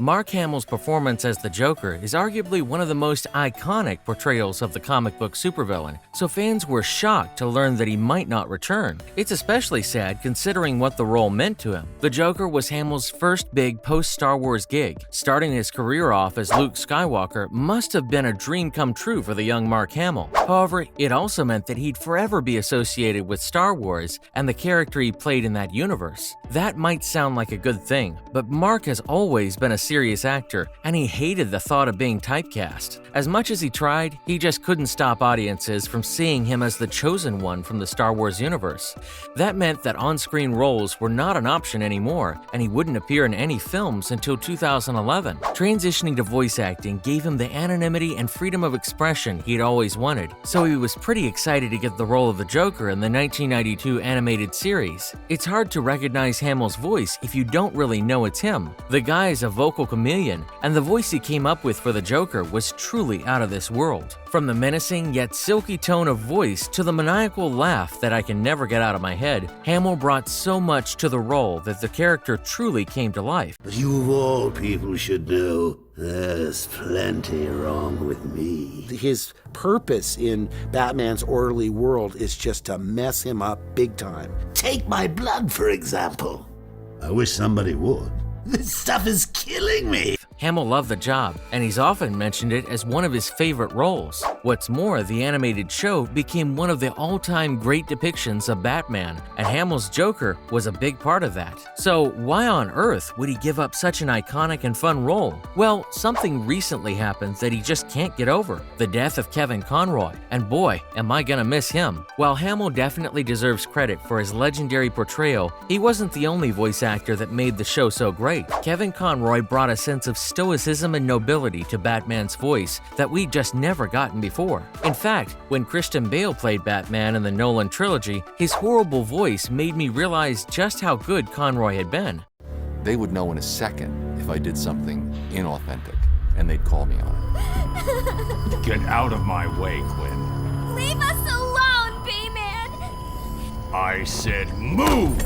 Mark Hamill's performance as the Joker is arguably one of the most iconic portrayals of the comic book supervillain, so fans were shocked to learn that he might not return. It's especially sad considering what the role meant to him. The Joker was Hamill's first big post-Star Wars gig. Starting his career off as Luke Skywalker must have been a dream come true for the young Mark Hamill. However, it also meant that he'd forever be associated with Star Wars and the character he played in that universe. That might sound like a good thing, but Mark has always been a serious actor, and he hated the thought of being typecast. As much as he tried, he just couldn't stop audiences from seeing him as the chosen one from the Star Wars universe. That meant that on-screen roles were not an option anymore, and he wouldn't appear in any films until 2011. Transitioning to voice acting gave him the anonymity and freedom of expression he'd always wanted, so he was pretty excited to get the role of the Joker in the 1992 animated series. It's hard to recognize Hamill's voice if you don't really know it's him. The guy is a vocal chameleon, and the voice he came up with for the Joker was truly out of this world. From the menacing yet silky tone of voice to the maniacal laugh that I can never get out of my head, Hamill brought so much to the role that the character truly came to life. But you of all people should know, there's plenty wrong with me. His purpose in Batman's orderly world is just to mess him up big time. Take my blood, for example. I wish somebody would. This stuff is killing me. Hamill loved the job, and he's often mentioned it as one of his favorite roles. What's more, the animated show became one of the all-time great depictions of Batman, and Hamill's Joker was a big part of that. So why on earth would he give up such an iconic and fun role? Well, something recently happened that he just can't get over: the death of Kevin Conroy, and boy, am I gonna miss him. While Hamill definitely deserves credit for his legendary portrayal, he wasn't the only voice actor that made the show so great. Kevin Conroy brought a sense of stoicism and nobility to Batman's voice that we'd just never gotten before. In fact, when Christian Bale played Batman in the Nolan trilogy, his horrible voice made me realize just how good Conroy had been. They would know in a second if I did something inauthentic, and they'd call me on it. Get out of my way, Quinn. Leave us alone, B-Man! I said move!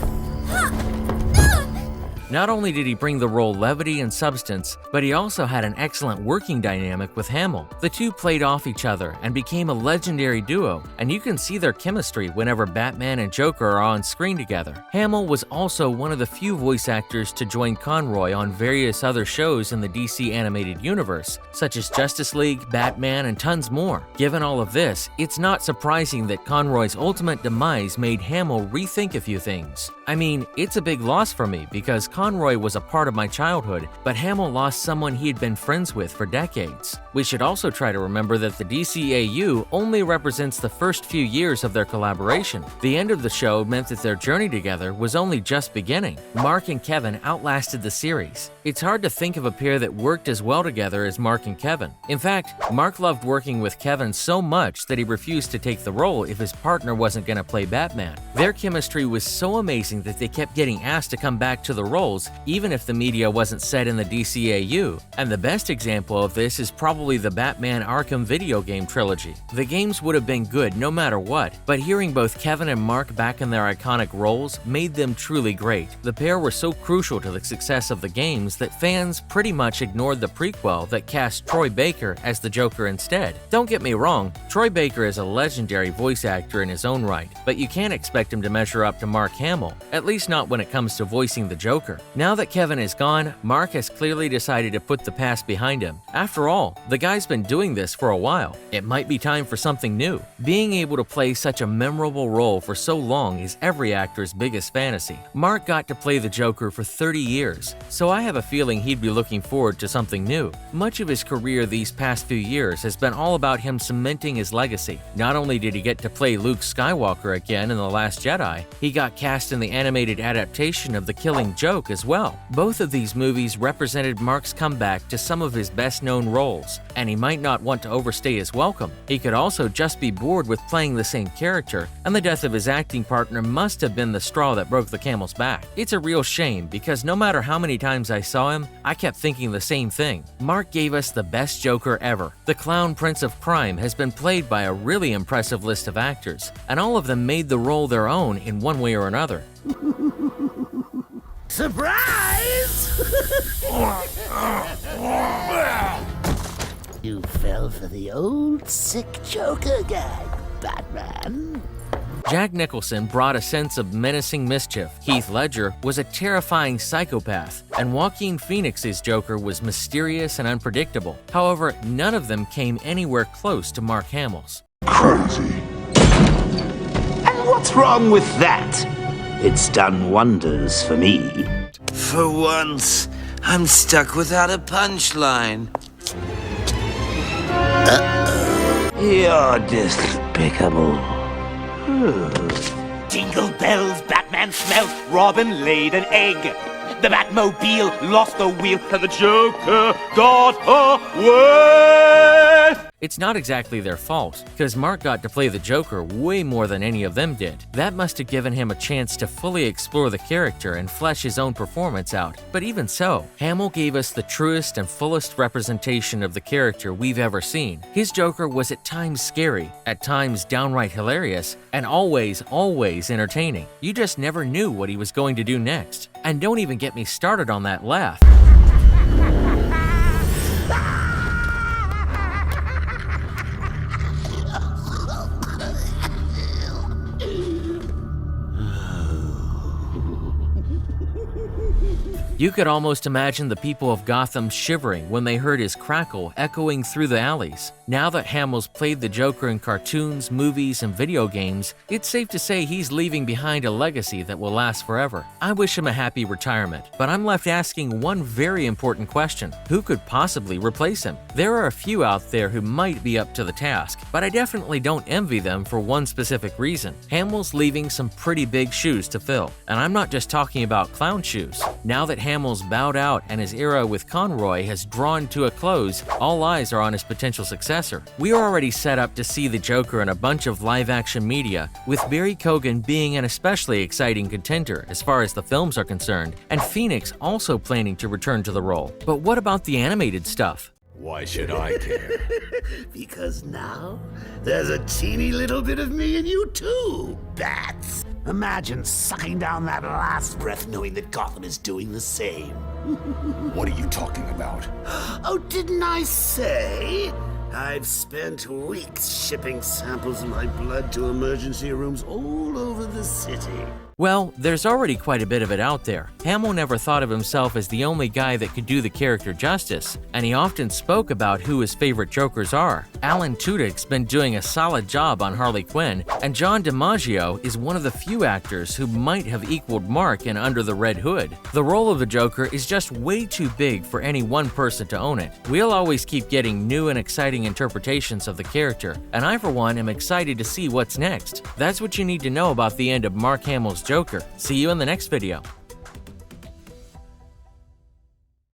Not only did he bring the role levity and substance, but he also had an excellent working dynamic with Hamill. The two played off each other and became a legendary duo, and you can see their chemistry whenever Batman and Joker are on screen together. Hamill was also one of the few voice actors to join Conroy on various other shows in the DC animated universe, such as Justice League, Batman, and tons more. Given all of this, it's not surprising that Conroy's ultimate demise made Hamill rethink a few things. I mean, it's a big loss for me because Conroy was a part of my childhood, but Hamill lost someone he had been friends with for decades. We should also try to remember that the DCAU only represents the first few years of their collaboration. The end of the show meant that their journey together was only just beginning. Mark and Kevin outlasted the series. It's hard to think of a pair that worked as well together as Mark and Kevin. In fact, Mark loved working with Kevin so much that he refused to take the role if his partner wasn't going to play Batman. Their chemistry was so amazing that they kept getting asked to come back to the roles even if the media wasn't set in the DCAU. And the best example of this is probably the Batman Arkham video game trilogy. The games would have been good no matter what, but hearing both Kevin and Mark back in their iconic roles made them truly great. The pair were so crucial to the success of the games that fans pretty much ignored the prequel that cast Troy Baker as the Joker instead. Don't get me wrong, Troy Baker is a legendary voice actor in his own right, but you can't expect him to measure up to Mark Hamill, at least not when it comes to voicing the Joker. Now that Kevin is gone, Mark has clearly decided to put the past behind him. After all, the guy's been doing this for a while. It might be time for something new. Being able to play such a memorable role for so long is every actor's biggest fantasy. Mark got to play the Joker for 30 years, so I have a feeling he'd be looking forward to something new. Much of his career these past few years has been all about him cementing his legacy. Not only did he get to play Luke Skywalker again in The Last Jedi, he got cast in the animated adaptation of The Killing Joke as well. Both of these movies represented Mark's comeback to some of his best-known roles, and he might not want to overstay his welcome. He could also just be bored with playing the same character, and the death of his acting partner must have been the straw that broke the camel's back. It's a real shame because no matter how many times I saw him, I kept thinking the same thing. Mark gave us the best Joker ever. The Clown Prince of Crime has been played by a really impressive list of actors, and all of them made the role their own in one way or another. Surprise! You fell for the old sick Joker gag, Batman. Jack Nicholson brought a sense of menacing mischief. Heath Ledger was a terrifying psychopath, and Joaquin Phoenix's Joker was mysterious and unpredictable. However, none of them came anywhere close to Mark Hamill's. Crazy. And what's wrong with that? It's done wonders for me. For once, I'm stuck without a punchline. You're despicable. Jingle bells, Batman smelt, Robin laid an egg. The Batmobile lost the wheel, and the Joker got away. It's not exactly their fault, because Mark got to play the Joker way more than any of them did. That must have given him a chance to fully explore the character and flesh his own performance out. But even so, Hamill gave us the truest and fullest representation of the character we've ever seen. His Joker was at times scary, at times downright hilarious, and always entertaining. You just never knew what he was going to do next. And don't even get me started on that laugh. You could almost imagine the people of Gotham shivering when they heard his crackle echoing through the alleys. Now that Hamill's played the Joker in cartoons, movies, and video games, it's safe to say he's leaving behind a legacy that will last forever. I wish him a happy retirement, but I'm left asking one very important question. Who could possibly replace him? There are a few out there who might be up to the task, but I definitely don't envy them for one specific reason. Hamill's leaving some pretty big shoes to fill, and I'm not just talking about clown shoes. Now that Hamill's bowed out and his era with Conroy has drawn to a close, all eyes are on his potential successor. We are already set up to see the Joker in a bunch of live-action media, with Barry Keoghan being an especially exciting contender as far as the films are concerned, and Phoenix also planning to return to the role. But what about the animated stuff? Why should I care? Because now, there's a teeny little bit of me in you too, Bats. Imagine sucking down that last breath knowing that Gotham is doing the same. What are you talking about? Oh, didn't I say? I've spent weeks shipping samples of my blood to emergency rooms all over the city. Well, there's already quite a bit of it out there. Hamill never thought of himself as the only guy that could do the character justice, and he often spoke about who his favorite Jokers are. Alan Tudyk's been doing a solid job on Harley Quinn, and John DiMaggio is one of the few actors who might have equaled Mark in Under the Red Hood. The role of the Joker is just way too big for any one person to own it. We'll always keep getting new and exciting interpretations of the character, and I for one am excited to see what's next. That's what you need to know about the end of Mark Hamill's Joker. See you in the next video.